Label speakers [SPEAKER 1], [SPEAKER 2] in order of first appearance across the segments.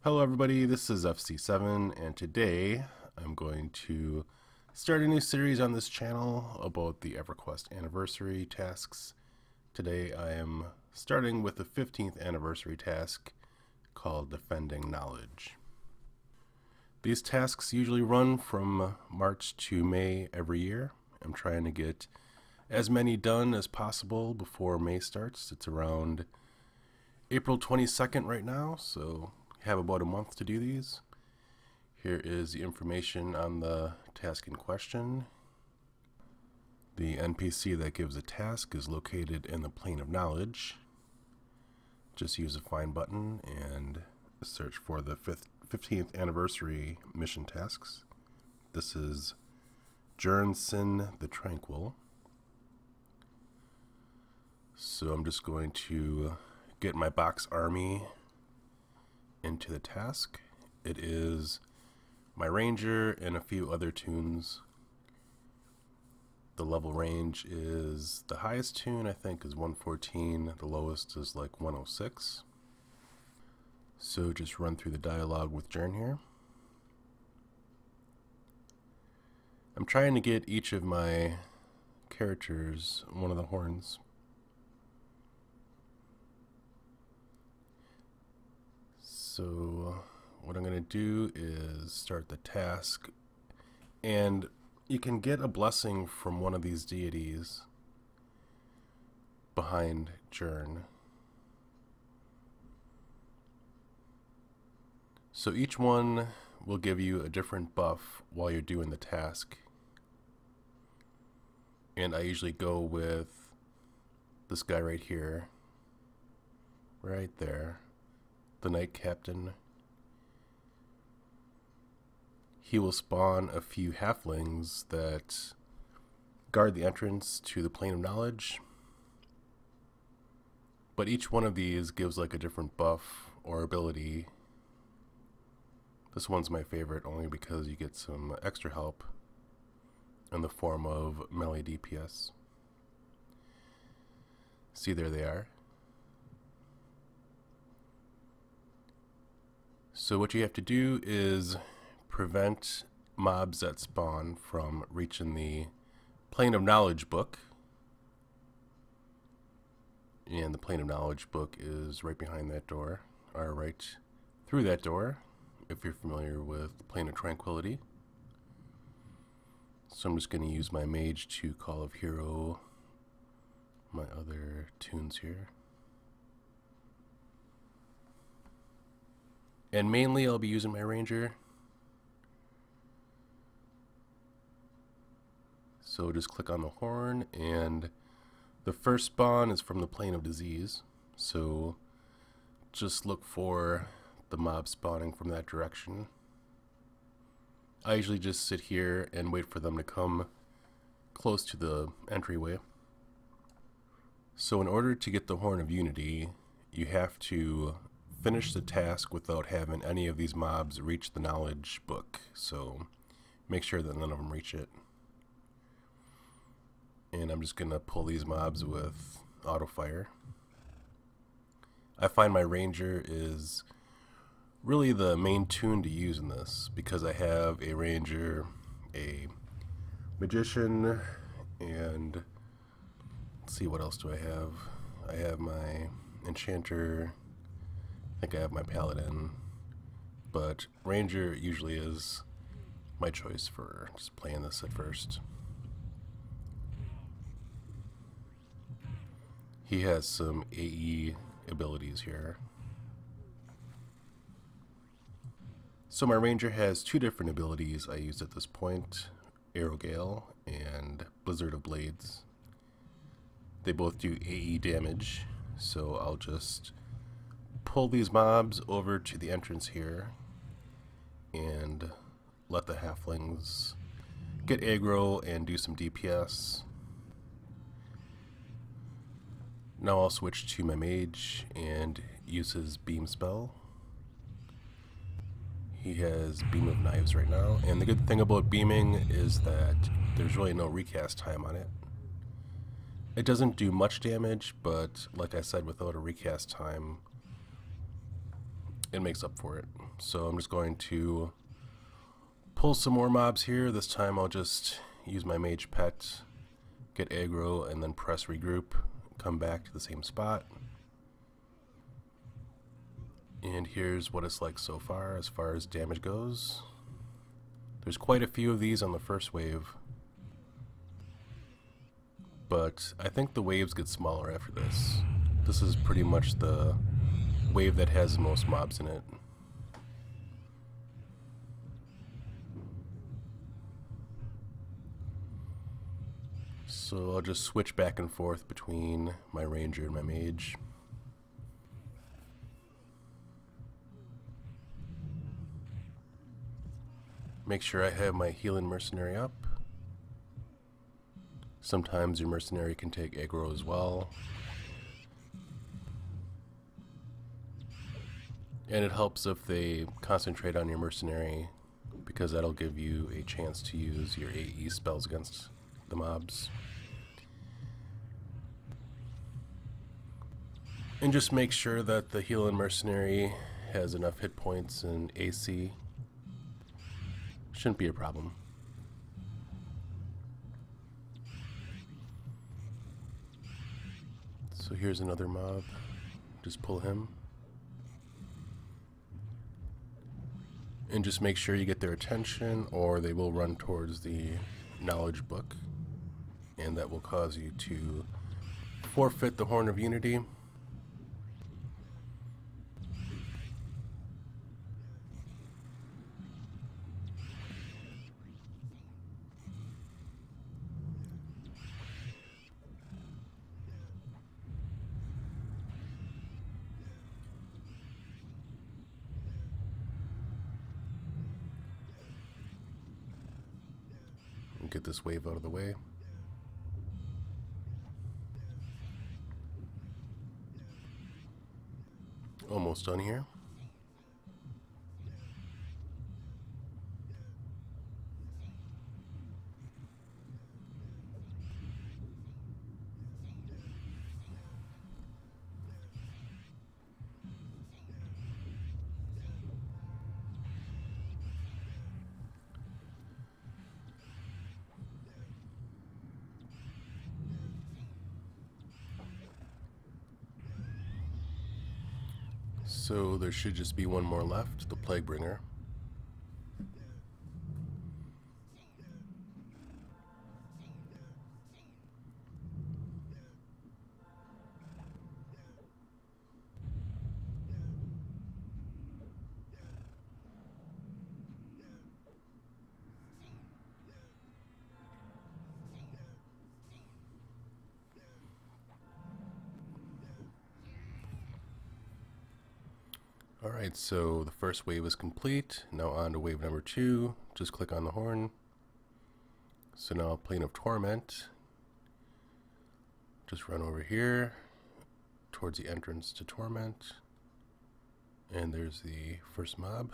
[SPEAKER 1] Hello everybody, this is FC7 and today I'm going to start a new series on this channel about the EverQuest anniversary tasks. Today I am starting with the 15th anniversary task called Defending Knowledge. These tasks usually run from March to May every year. I'm trying to get as many done as possible before May starts. It's around April 22nd right now, so have about a month to do these. Here is the information on the task in question. The NPC that gives a task is located in the Plane of Knowledge. Just use the find button and search for the 15th anniversary mission tasks. This is Bjerg Sen the Tranquil. So I'm just going to get my box army into the task. It is my ranger and a few other tunes. The level range is, the highest tune I think is 114, the lowest is like 106. So just run through the dialogue with Jern here. I'm trying to get each of my characters one of the horns. So what I'm going to do is start the task, and you can get a blessing from one of these deities behind Jern. So each one will give you a different buff while you're doing the task, and I usually go with this guy right here, right there. The Knight Captain. He will spawn a few halflings that guard the entrance to the Plane of Knowledge, but each one of these gives like a different buff or ability. This one's my favorite only because you get some extra help in the form of melee DPS. See, there they are. So what you have to do is prevent mobs that spawn from reaching the Plane of Knowledge book. And the Plane of Knowledge book is right behind that door, or right through that door, if you're familiar with Plane of Tranquility. So I'm just going to use my mage to Call of Hero my other tunes here. And mainly I'll be using my ranger. So just click on the horn, and the first spawn is from the Plane of Disease. So just look for the mob spawning from that direction. I usually just sit here and wait for them to come close to the entryway. So in order to get the Horn of Unity, you have to finish the task without having any of these mobs reach the knowledge book, so make sure that none of them reach it. And I'm just gonna pull these mobs with auto fire. I find my ranger is really the main tune to use in this because I have a ranger, a magician, and let's see, what else do I have? I have my enchanter. I think I have my paladin, but ranger usually is my choice for just playing this at first. He has some AE abilities here. So my ranger has two different abilities I use at this point, Arrow Gale and Blizzard of Blades. They both do AE damage, so I'll just pull these mobs over to the entrance here and let the halflings get aggro and do some DPS. Now I'll switch to my mage and use his beam spell. He has Beam of Knives right now, and the good thing about beaming is that there's really no recast time on it. It doesn't do much damage, but like I said, without a recast time, it makes up for it. So I'm just going to pull some more mobs here. This time I'll just use my mage pet, get aggro, and then press regroup, come back to the same spot. And here's what it's like so far as damage goes. There's quite a few of these on the first wave, but I think the waves get smaller after this. This is pretty much the wave that has the most mobs in it. So I'll just switch back and forth between my ranger and my mage. Make sure I have my healing mercenary up. Sometimes your mercenary can take aggro as well. And it helps if they concentrate on your mercenary, because that'll give you a chance to use your AE spells against the mobs. And just make sure that the healing mercenary has enough hit points and AC. Shouldn't be a problem. So here's another mob. Just pull him. And just make sure you get their attention, or they will run towards the knowledge book. And that will cause you to forfeit the Horn of Unity. Get this wave out of the way. Almost done here. So there should just be one more left, the Plaguebringer. Alright, so the first wave is complete. Now on to wave number 2. Just click on the horn. So now Plane of Torment. Just run over here towards the entrance to Torment. And there's the first mob.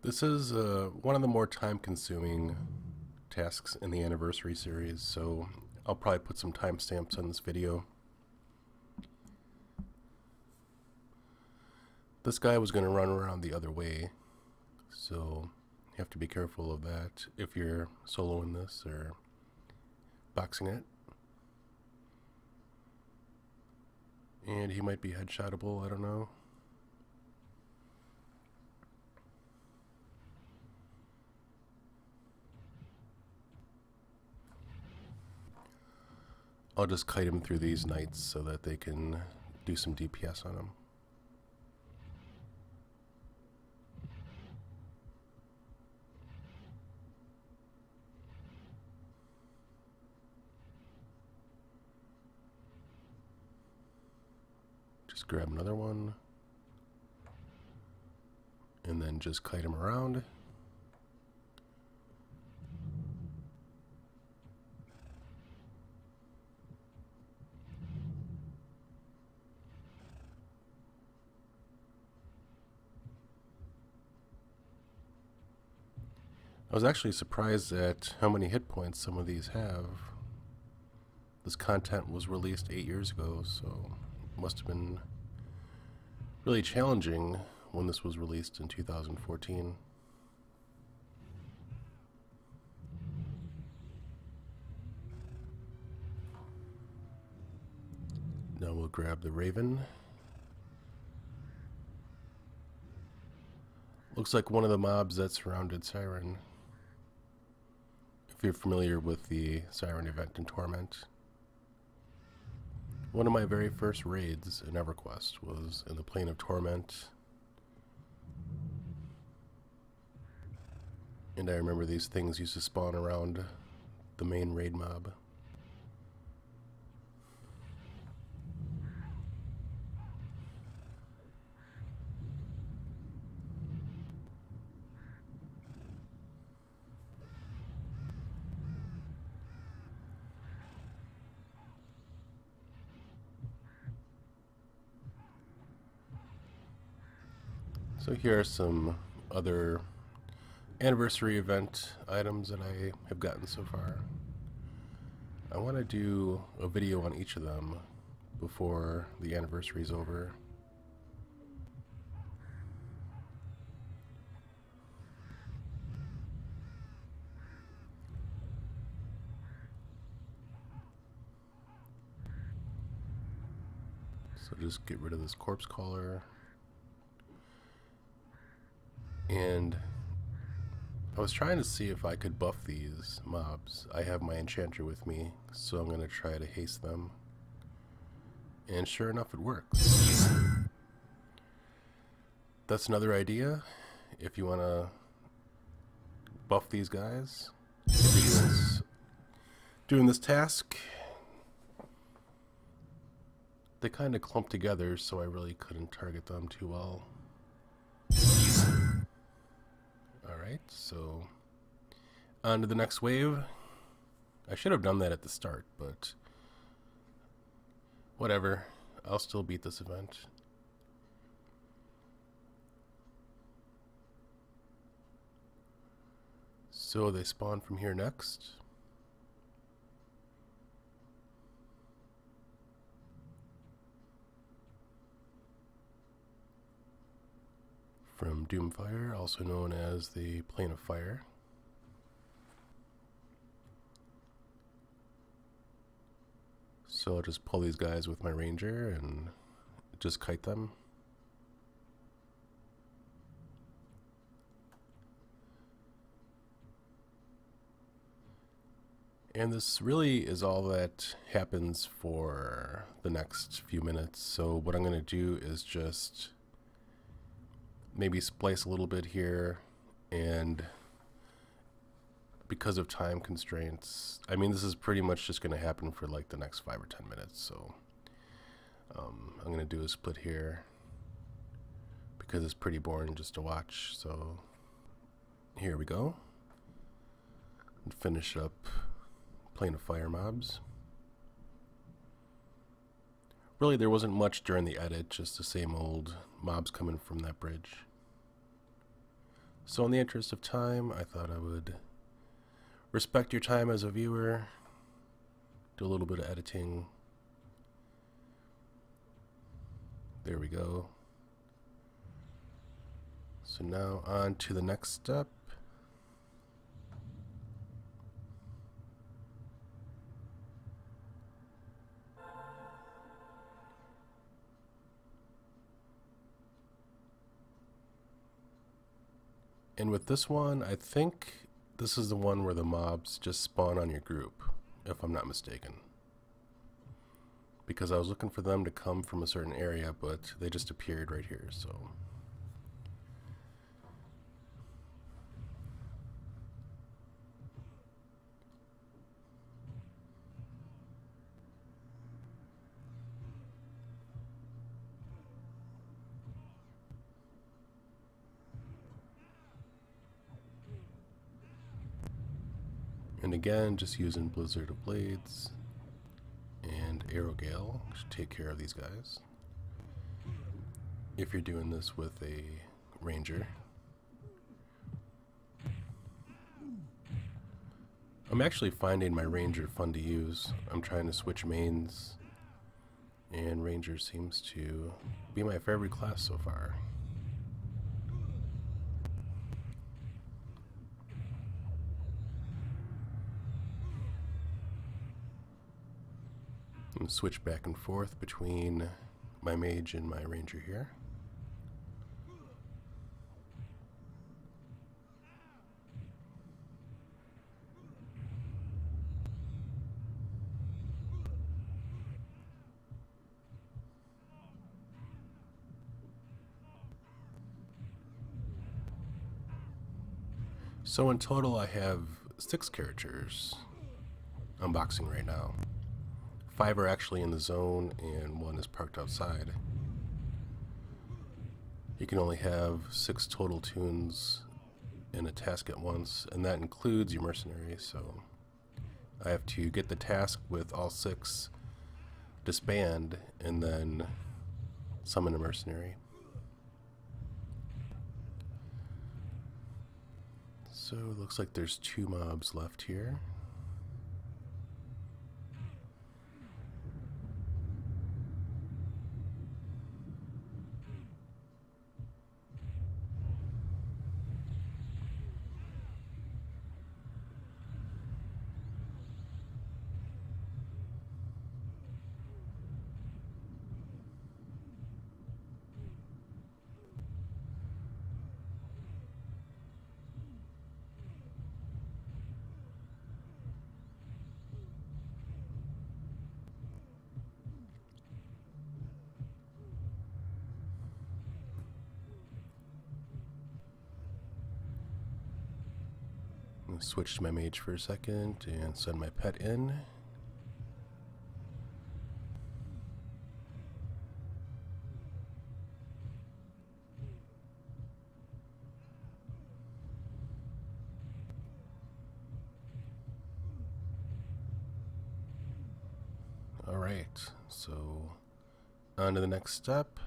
[SPEAKER 1] This is one of the more time-consuming tasks in the anniversary series, so I'll probably put some timestamps on this video. This guy was going to run around the other way, so you have to be careful of that if you're soloing this or boxing it. And he might be headshotable, I don't know. I'll just kite him through these knights so that they can do some DPS on him. Just grab another one. And then just kite him around. I was actually surprised at how many hit points some of these have. This content was released 8 years ago, so it must have been really challenging when this was released in 2014. Now we'll grab the Raven. Looks like one of the mobs that surrounded Siren. If you're familiar with the Siren event in Torment. One of my very first raids in EverQuest was in the Plane of Torment. And I remember these things used to spawn around the main raid mob. So here are some other anniversary event items that I have gotten so far. I want to do a video on each of them before the anniversary is over. So just get rid of this corpse caller. And I was trying to see if I could buff these mobs. I have my enchanter with me, so I'm going to try to haste them. And sure enough, it works. That's another idea. If you want to buff these guys, doing this task, they kind of clump together, so I really couldn't target them too well. Alright, so on to the next wave. I should have done that at the start, but whatever. I'll still beat this event. So they spawn from here next. From Doomfire, also known as the Plane of Fire. So I'll just pull these guys with my ranger and just kite them. And this really is all that happens for the next few minutes. So what I'm going to do is just maybe splice a little bit here, and because of time constraints, I mean, this is pretty much just going to happen for like the next 5 or 10 minutes. So I'm going to do a split here because it's pretty boring just to watch. So here we go. And finish up Plane of Fire mobs. Really, there wasn't much during the edit, just the same old mobs coming from that bridge. So in the interest of time, I thought I would respect your time as a viewer, do a little bit of editing. There we go. So now on to the next step. And with this one, I think this is the one where the mobs just spawn on your group, if I'm not mistaken. Because I was looking for them to come from a certain area, but they just appeared right here, so. And again, just using Blizzard of Blades and Arrow Gale to take care of these guys. If you're doing this with a ranger. I'm actually finding my ranger fun to use. I'm trying to switch mains, and ranger seems to be my favorite class so far. And switch back and forth between my mage and my ranger here. So in total I have 6 characters unboxing right now. 5 are actually in the zone and 1 is parked outside. You can only have 6 total tunes in a task at once, and that includes your mercenaries, so I have to get the task with all 6, disband, and then summon a mercenary. So it looks like there's 2 mobs left here. Switch to my mage for a second and send my pet in. Alright, so on to the next step.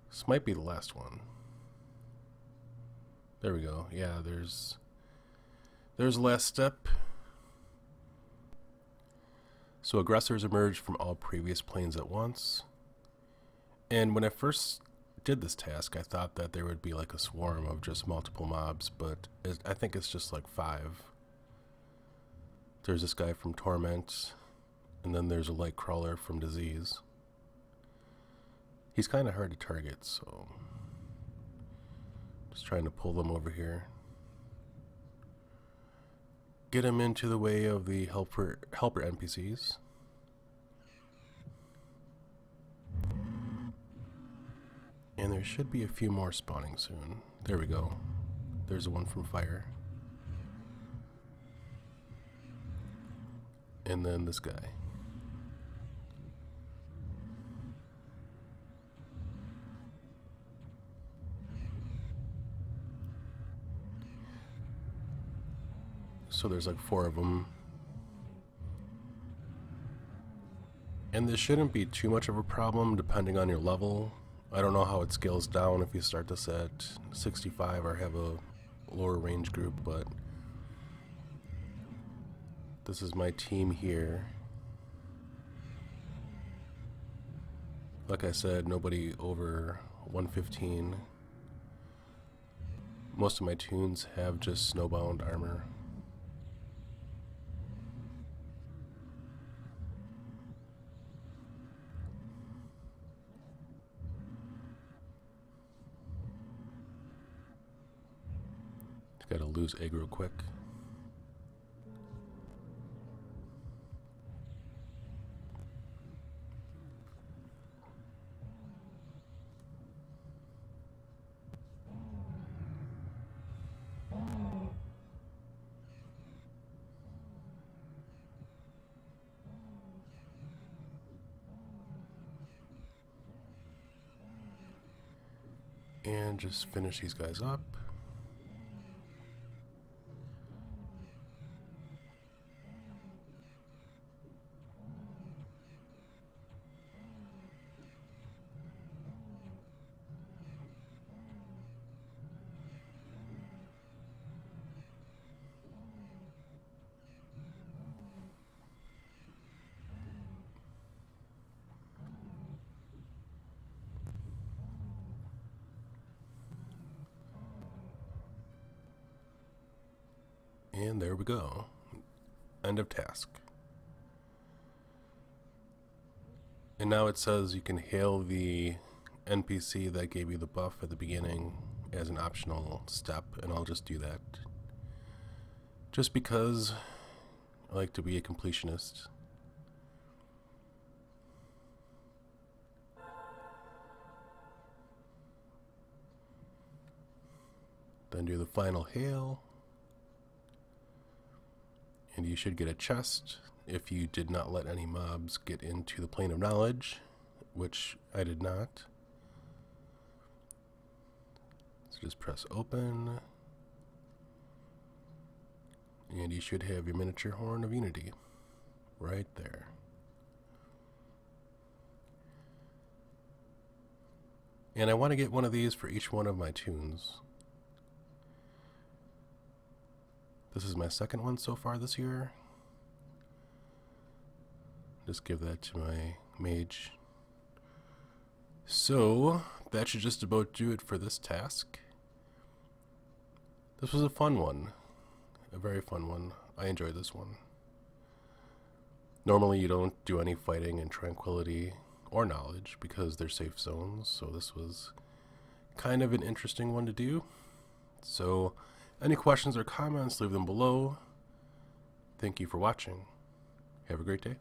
[SPEAKER 1] This might be the last one. There we go. Yeah, there's the last step. So aggressors emerge from all previous planes at once. And when I first did this task, I thought that there would be like a swarm of just multiple mobs, but I think it's just like 5. There's this guy from Torment, and then there's a light crawler from Disease. He's kind of hard to target, so just trying to pull them over here. Get him into the way of the helper NPCs. And there should be a few more spawning soon. There we go. There's one from Fire. And then this guy. So there's like 4 of them. And this shouldn't be too much of a problem depending on your level. I don't know how it scales down if you start this at 65 or have a lower range group, but this is my team here. Like I said, nobody over 115. Most of my tunes have just snowbound armor. Gotta lose egg real quick. And just finish these guys up. And there we go. End of task. And now it says you can hail the NPC that gave you the buff at the beginning as an optional step, and I'll just do that. Just because I like to be a completionist. Then do the final hail. And you should get a chest if you did not let any mobs get into the plane of knowledge, which I did not. So just press open. And you should have your miniature horn of unity right there. And I want to get one of these for each one of my tunes. This is my second one so far this year. Just give that to my mage. So that should just about do it for this task. This was a fun one. A very fun one. I enjoyed this one. Normally you don't do any fighting in Tranquility or Knowledge because they're safe zones, so this was kind of an interesting one to do. So any questions or comments, leave them below. Thank you for watching. Have a great day.